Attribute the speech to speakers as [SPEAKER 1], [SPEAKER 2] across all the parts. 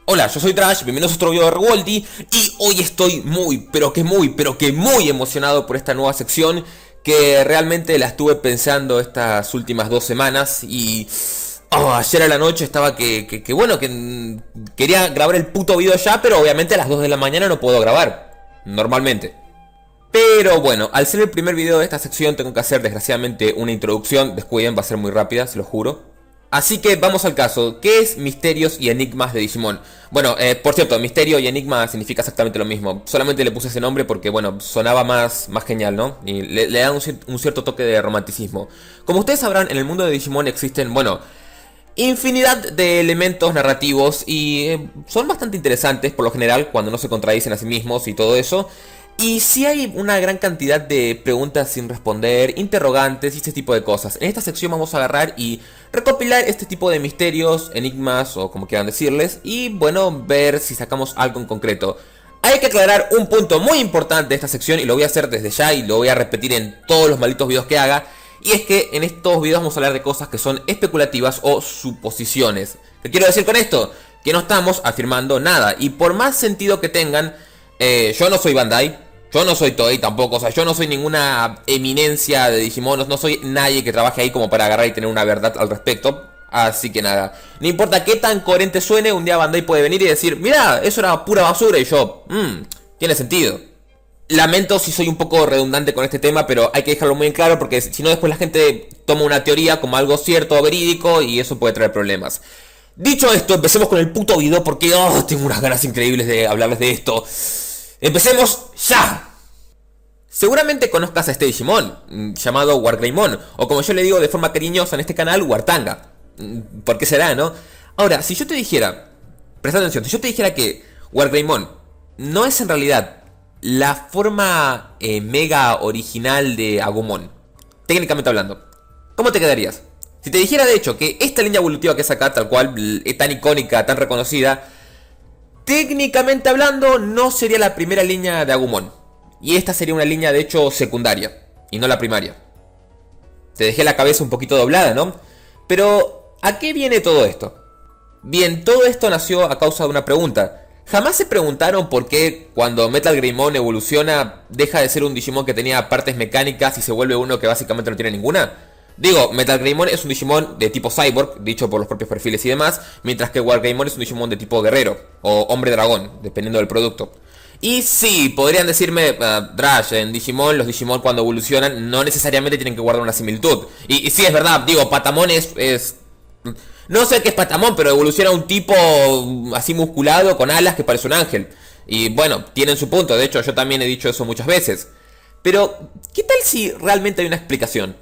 [SPEAKER 1] Hola, yo soy Trash, bienvenidos a otro video de Rewolty. Y hoy estoy muy muy emocionado por esta nueva sección que realmente la estuve pensando estas últimas 2 semanas. Y ayer a la noche estaba que quería grabar el puto video ya, pero obviamente a las 2 de la mañana no puedo grabar normalmente. Pero bueno, al ser el primer video de esta sección tengo que hacer desgraciadamente una introducción. Descuiden, va a ser muy rápida, se lo juro. Así que vamos al caso. ¿Qué es Misterios y Enigmas de Digimon? Bueno, por cierto, Misterio y Enigma significa exactamente lo mismo. Solamente le puse ese nombre porque, bueno, sonaba más genial, ¿no? Y le da un cierto toque de romanticismo. Como ustedes sabrán, en el mundo de Digimon existen, bueno, infinidad de elementos narrativos y son bastante interesantes por lo general cuando no se contradicen a sí mismos y todo eso. Y sí hay una gran cantidad de preguntas sin responder, interrogantes y este tipo de cosas. En esta sección vamos a agarrar y recopilar este tipo de misterios, enigmas o como quieran decirles. Y bueno, ver si sacamos algo en concreto. Hay que aclarar un punto muy importante de esta sección y lo voy a hacer desde ya y lo voy a repetir en todos los malditos videos que haga. Y es que en estos videos vamos a hablar de cosas que son especulativas o suposiciones. ¿Qué quiero decir con esto? Que no estamos afirmando nada. Y por más sentido que tengan, yo no soy Bandai. Yo no soy Toei tampoco, o sea, yo no soy ninguna eminencia de Digimon, no soy nadie que trabaje ahí como para agarrar y tener una verdad al respecto. Así que nada, no importa qué tan coherente suene, un día Bandai puede venir y decir, mira, eso era pura basura, y yo, tiene sentido. Lamento si soy un poco redundante con este tema, pero hay que dejarlo muy en claro porque si no después la gente toma una teoría como algo cierto o verídico y eso puede traer problemas. Dicho esto, empecemos con el puto video porque tengo unas ganas increíbles de hablarles de esto. ¡Empecemos ya! Seguramente conozcas a este Digimon, llamado Wargreymon, o como yo le digo de forma cariñosa en este canal, Wartanga. ¿Por qué será, no? Ahora, si yo te dijera, presta atención, si yo te dijera que Wargreymon no es en realidad la forma mega original de Agumon, técnicamente hablando, ¿cómo te quedarías? Si te dijera de hecho que esta línea evolutiva que es acá, tal cual, tan icónica, tan reconocida, técnicamente hablando, no sería la primera línea de Agumon. Y esta sería una línea de hecho secundaria, y no la primaria. Te dejé la cabeza un poquito doblada, ¿no? Pero, ¿a qué viene todo esto? Bien, todo esto nació a causa de una pregunta. ¿Jamás se preguntaron por qué cuando Metal Greymon evoluciona deja de ser un Digimon que tenía partes mecánicas y se vuelve uno que básicamente no tiene ninguna? Digo, Metal Greymon es un Digimon de tipo Cyborg, dicho por los propios perfiles y demás, mientras que Wargreymon es un Digimon de tipo Guerrero, o Hombre Dragón, dependiendo del producto. Y sí, podrían decirme, Drash, en Digimon, los Digimon cuando evolucionan no necesariamente tienen que guardar una similitud. Y sí, es verdad, digo, Patamon es... No sé qué es Patamon, pero evoluciona un tipo así musculado, con alas, que parece un ángel. Y bueno, tienen su punto, de hecho yo también he dicho eso muchas veces. Pero, ¿qué tal si realmente hay una explicación?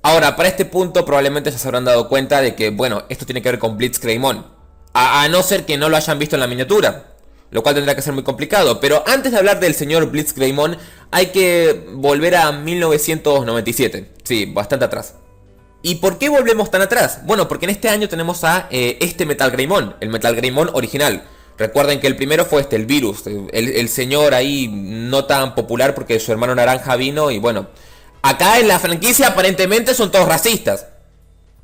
[SPEAKER 1] Ahora, para este punto probablemente ya se habrán dado cuenta de que, bueno, esto tiene que ver con Blitzgreymon. A no ser que no lo hayan visto en la miniatura, lo cual tendrá que ser muy complicado. Pero antes de hablar del señor Blitzgreymon, hay que volver a 1997. Sí, bastante atrás. ¿Y por qué volvemos tan atrás? Bueno, porque en este año tenemos a este Metal Greymon, el Metal Greymon original. Recuerden que el primero fue el Virus, el señor ahí no tan popular porque su hermano naranja vino y bueno... Acá en la franquicia aparentemente son todos racistas.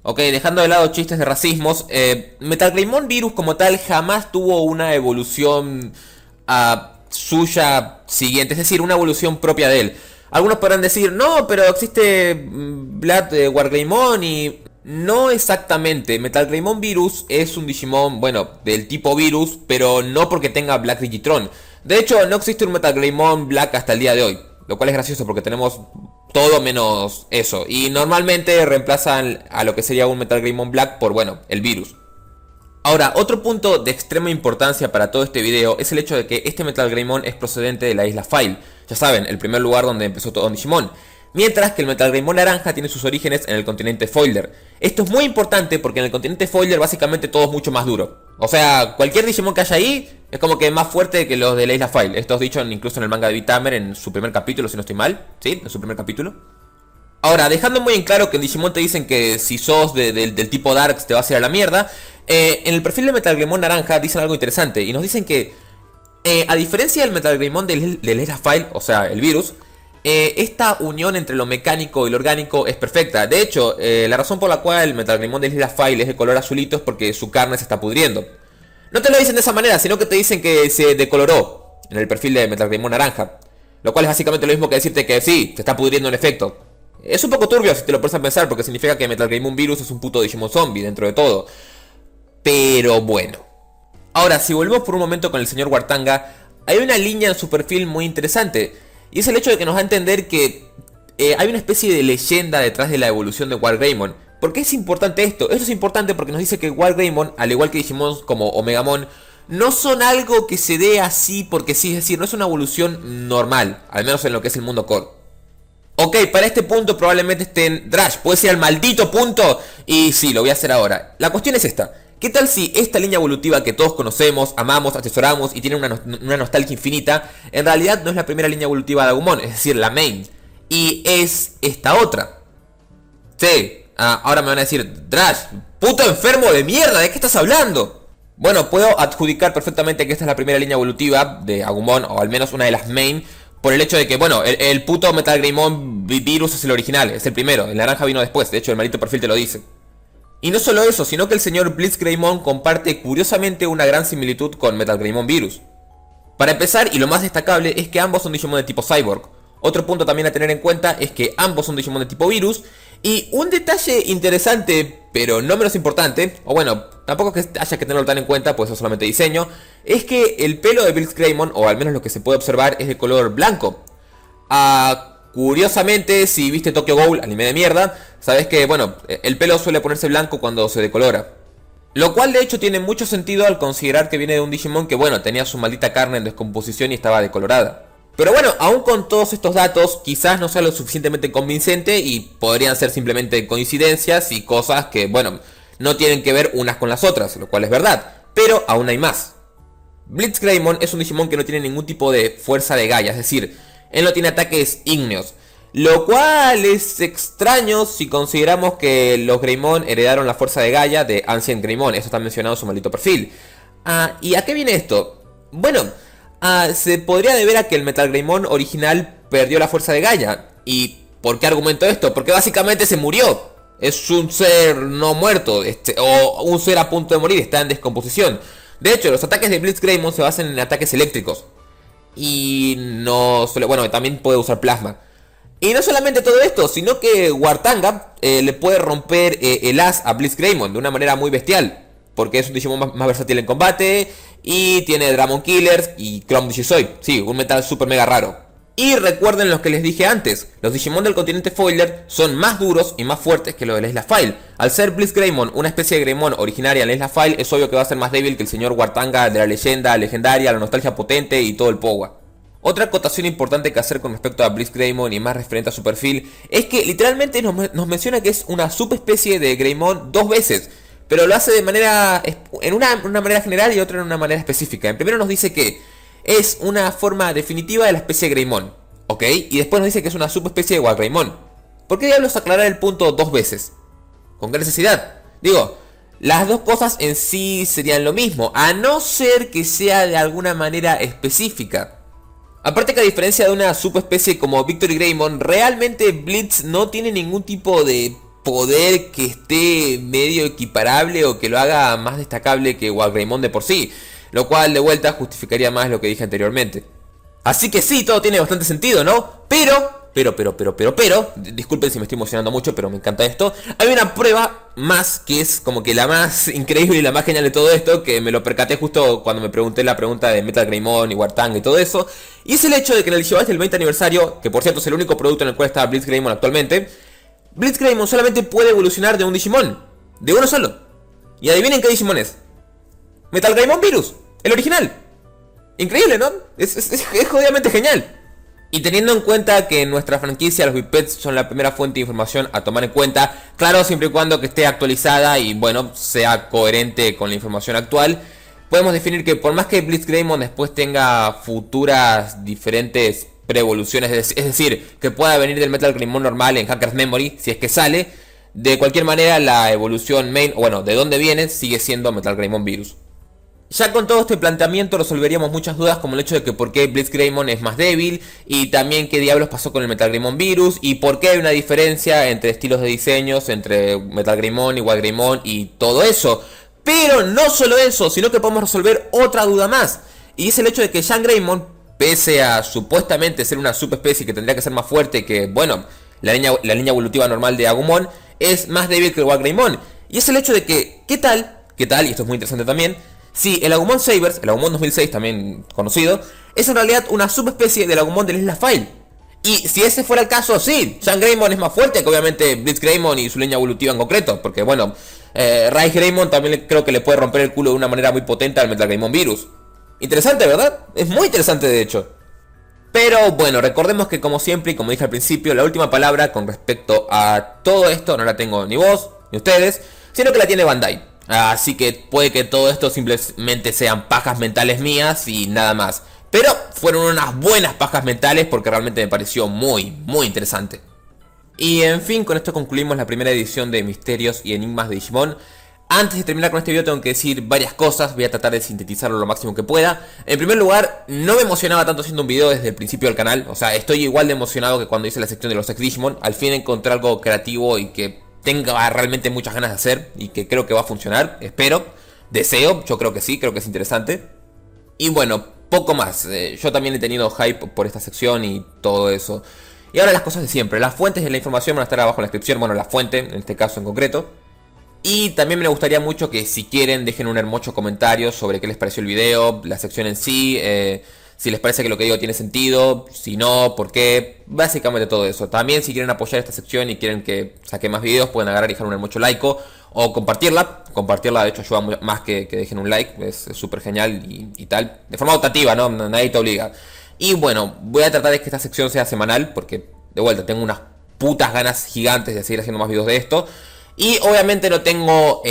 [SPEAKER 1] Ok, dejando de lado chistes de racismos, Metal Greymon Virus como tal jamás tuvo una evolución suya siguiente, es decir, una evolución propia de él. Algunos podrán decir, no, pero existe Blood Wargreymon y... No exactamente, Metal Greymon Virus es un Digimon, bueno, del tipo Virus, pero no porque tenga Black Digitron. De hecho, no existe un Metal Greymon Black hasta el día de hoy, lo cual es gracioso porque tenemos... todo menos eso. Y normalmente reemplazan a lo que sería un Metal Greymon Black por, bueno, el Virus. Ahora, otro punto de extrema importancia para todo este video es el hecho de que este Metal Greymon es procedente de la isla File. Ya saben, el primer lugar donde empezó todo Digimon. Mientras que el Metal Greymon naranja tiene sus orígenes en el continente Foiler. Esto es muy importante porque en el continente Foiler básicamente todo es mucho más duro. O sea, cualquier Digimon que haya ahí es como que más fuerte que los de la isla File. Esto es dicho incluso en el manga de Bitamer en su primer capítulo, si no estoy mal. ¿Sí? En su primer capítulo. Ahora, dejando muy en claro que en Digimon te dicen que si sos del tipo Darks te vas a ir a la mierda. En el perfil de Metal Greymon naranja dicen algo interesante. Y nos dicen que, a diferencia del Metal Greymon de la isla File, o sea, el Virus... esta unión entre lo mecánico y lo orgánico es perfecta. De hecho, la razón por la cual el Metal Greymon de Isla File es de color azulito es porque su carne se está pudriendo. No te lo dicen de esa manera, sino que te dicen que se decoloró en el perfil de Metal Greymon naranja. Lo cual es básicamente lo mismo que decirte que sí, se está pudriendo en efecto. Es un poco turbio si te lo pones a pensar, porque significa que Metal Greymon Virus es un puto Digimon zombie dentro de todo. Pero bueno. Ahora, si volvemos por un momento con el señor Wartanga, hay una línea en su perfil muy interesante. Y es el hecho de que nos da a entender que hay una especie de leyenda detrás de la evolución de Wargreymon. ¿Por qué es importante esto? Esto es importante porque nos dice que Wargreymon, al igual que Digimon como Omegamon, no son algo que se dé así porque sí, es decir, no es una evolución normal, al menos en lo que es el mundo core. Ok, para este punto probablemente esté en Drash, puede ser al maldito punto, y sí, lo voy a hacer ahora. La cuestión es esta: ¿qué tal si esta línea evolutiva que todos conocemos, amamos, atesoramos y tiene una nostalgia infinita, en realidad no es la primera línea evolutiva de Agumon, es decir, la main, y es esta otra? Sí, ahora me van a decir, Drash, puto enfermo de mierda, ¿de qué estás hablando? Bueno, puedo adjudicar perfectamente que esta es la primera línea evolutiva de Agumon, o al menos una de las main, por el hecho de que, bueno, el puto Metal Greymon Virus es el original, es el primero, el naranja vino después, de hecho el maldito perfil te lo dice. Y no solo eso, sino que el señor Blitz Greymon comparte curiosamente una gran similitud con Metal Greymon Virus. Para empezar, y lo más destacable, es que ambos son Digimon de tipo Cyborg. Otro punto también a tener en cuenta es que ambos son Digimon de tipo Virus. Y un detalle interesante, pero no menos importante, o bueno, tampoco que haya que tenerlo tan en cuenta, pues es solamente diseño, es que el pelo de Blitz Greymon, o al menos lo que se puede observar, es de color blanco. Curiosamente, si viste Tokyo Ghoul, anime de mierda, sabes que, bueno, el pelo suele ponerse blanco cuando se decolora. Lo cual de hecho tiene mucho sentido al considerar que viene de un Digimon que, bueno, tenía su maldita carne en descomposición y estaba decolorada. Pero bueno, aún con todos estos datos, quizás no sea lo suficientemente convincente y podrían ser simplemente coincidencias y cosas que, bueno, no tienen que ver unas con las otras, lo cual es verdad. Pero aún hay más. Blitz Greymon es un Digimon que no tiene ningún tipo de fuerza de Gaia, es decir, él no tiene ataques ígneos. Lo cual es extraño si consideramos que los Greymon heredaron la fuerza de Gaia de Ancient Greymon. Eso está mencionado en su maldito perfil. ¿Y a qué viene esto? Bueno, se podría deber a que el Metal Greymon original perdió la fuerza de Gaia. ¿Y por qué argumento esto? Porque básicamente se murió. Es un ser no muerto, o un ser a punto de morir, está en descomposición. De hecho, los ataques de Blitz Greymon se basan en ataques eléctricos. Y no suele, bueno, también puede usar plasma. Y no solamente todo esto, sino que Wartanga le puede romper el as a Blitz Greymon de una manera muy bestial. Porque es un Digimon más versátil en combate. Y tiene Dramon Killers y Chrome Digizoid. Sí, un metal super mega raro. Y recuerden lo que les dije antes. Los Digimon del continente Foiler son más duros y más fuertes que los de Lesla File. Al ser Blitz Greymon una especie de Greymon originaria en Lesla File, es obvio que va a ser más débil que el señor Wartanga de la leyenda legendaria, la nostalgia potente y todo el powa. Otra acotación importante que hacer con respecto a Blitz Greymon y más referente a su perfil es que literalmente nos menciona que es una subespecie de Greymon dos veces, pero lo hace de manera en una manera general y otra en una manera específica. En primero nos dice que es una forma definitiva de la especie Greymon, ¿ok? Y después nos dice que es una subespecie de Wargreymon. ¿Por qué diablos aclarar el punto dos veces? ¿Con qué necesidad? Digo, las dos cosas en sí serían lo mismo, a no ser que sea de alguna manera específica. Aparte que a diferencia de una subespecie como Victory Greymon, realmente Blitz no tiene ningún tipo de poder que esté medio equiparable o que lo haga más destacable que Wargreymon de por sí. Lo cual de vuelta justificaría más lo que dije anteriormente. Así que sí, todo tiene bastante sentido, ¿no? Pero, disculpen si me estoy emocionando mucho, pero me encanta esto. Hay una prueba más que es como que la más increíble y la más genial de todo esto, que me lo percaté justo cuando me pregunté la pregunta de Metal Greymon y Wartang y todo eso. Y es el hecho de que en el Digivast del 20 aniversario, que por cierto es el único producto en el cual está Blitz Greymon actualmente, Blitz Greymon solamente puede evolucionar de un Digimon, de uno solo. Y adivinen qué Digimon es. Metal Greymon Virus, el original. Increíble, ¿no? Es jodidamente genial. Y teniendo en cuenta que en nuestra franquicia los Bipeds son la primera fuente de información a tomar en cuenta, claro, siempre y cuando que esté actualizada y bueno, sea coherente con la información actual, podemos definir que por más que Blitz Greymon después tenga futuras diferentes pre-evoluciones, es decir, que pueda venir del Metal Greymon normal en Hacker's Memory, si es que sale, de cualquier manera la evolución main, o bueno, de dónde viene, sigue siendo Metal Greymon Virus. Ya con todo este planteamiento resolveríamos muchas dudas, como el hecho de que por qué Blitz Greymon es más débil, y también qué diablos pasó con el Metal Greymon Virus, y por qué hay una diferencia entre estilos de diseños entre Metal Greymon y Wargreymon y todo eso. Pero no solo eso, sino que podemos resolver otra duda más. Y es el hecho de que Jean Greymon, pese a supuestamente ser una subespecie que tendría que ser más fuerte que, bueno, la línea evolutiva normal de Agumon, es más débil que el Walgreymon. Y es el hecho de que, ¿qué tal? Y esto es muy interesante también, si el Agumon Sabers, el Agumon 2006 también conocido, es en realidad una subespecie del Agumon del Isla File. Y si ese fuera el caso, sí, Jean Greymon es más fuerte que obviamente Blitzgreymon y su línea evolutiva en concreto. Porque bueno, Raiz Greymon también creo que le puede romper el culo de una manera muy potente al Metal Greymon Virus. Interesante, ¿verdad? Es muy interesante de hecho. Pero bueno, recordemos que como siempre y como dije al principio, la última palabra con respecto a todo esto no la tengo ni vos, ni ustedes, sino que la tiene Bandai. Así que puede que todo esto simplemente sean pajas mentales mías y nada más. Pero fueron unas buenas pajas mentales porque realmente me pareció muy interesante. Y en fin, con esto concluimos la primera edición de Misterios y Enigmas de Digimon. Antes de terminar con este video tengo que decir varias cosas, voy a tratar de sintetizarlo lo máximo que pueda. En primer lugar, no me emocionaba tanto haciendo un video desde el principio del canal. O sea, estoy igual de emocionado que cuando hice la sección de los ex Digimon. Al fin encontré algo creativo y que tenga realmente muchas ganas de hacer y que creo que va a funcionar, espero, deseo, yo creo que sí, creo que es interesante. Y bueno, poco más, yo también he tenido hype por esta sección y todo eso. Y ahora las cosas de siempre, las fuentes de la información van a estar abajo en la descripción, bueno, la fuente, en este caso en concreto. Y también me gustaría mucho que si quieren dejen un hermoso comentario sobre qué les pareció el video, la sección en sí, si les parece que lo que digo tiene sentido, si no, por qué, básicamente todo eso. También si quieren apoyar esta sección y quieren que saque más videos, pueden agarrar y dejar un hermoso like o compartirla. Compartirla de hecho ayuda más que dejen un like, es súper genial y tal. De forma optativa, ¿no? Nadie te obliga. Y bueno, voy a tratar de que esta sección sea semanal porque de vuelta tengo unas putas ganas gigantes de seguir haciendo más videos de esto. Y obviamente no tengo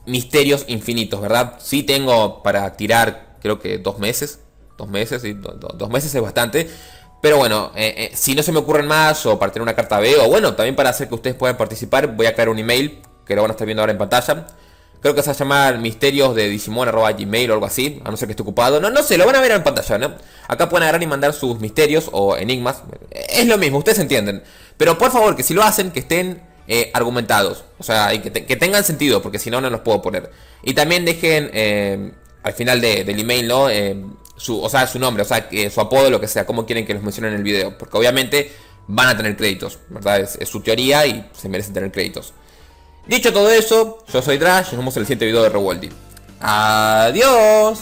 [SPEAKER 1] misterios infinitos, ¿verdad? Sí tengo para tirar creo que 2 meses. 2 meses, sí, 2 meses es bastante. Pero bueno, si no se me ocurren más o para tener una carta B o bueno, también para hacer que ustedes puedan participar, voy a crear un email que lo van a estar viendo ahora en pantalla. Creo que se va a llamar misteriosdedigimon@gmail o algo así, a no ser que esté ocupado. No sé, lo van a ver en pantalla, ¿no? Acá pueden agarrar y mandar sus misterios o enigmas. Es lo mismo, ustedes entienden. Pero por favor, que si lo hacen, que estén argumentados. O sea, y que tengan sentido, porque si no, no los puedo poner. Y también dejen al final del email, ¿no? Su nombre, o sea, su apodo, lo que sea, cómo quieren que los mencionen en el video. Porque obviamente van a tener créditos, ¿verdad? Es su teoría y se merecen tener créditos. Dicho todo eso, yo soy Drash y nos vemos en el siguiente video de Revolty. ¡Adiós!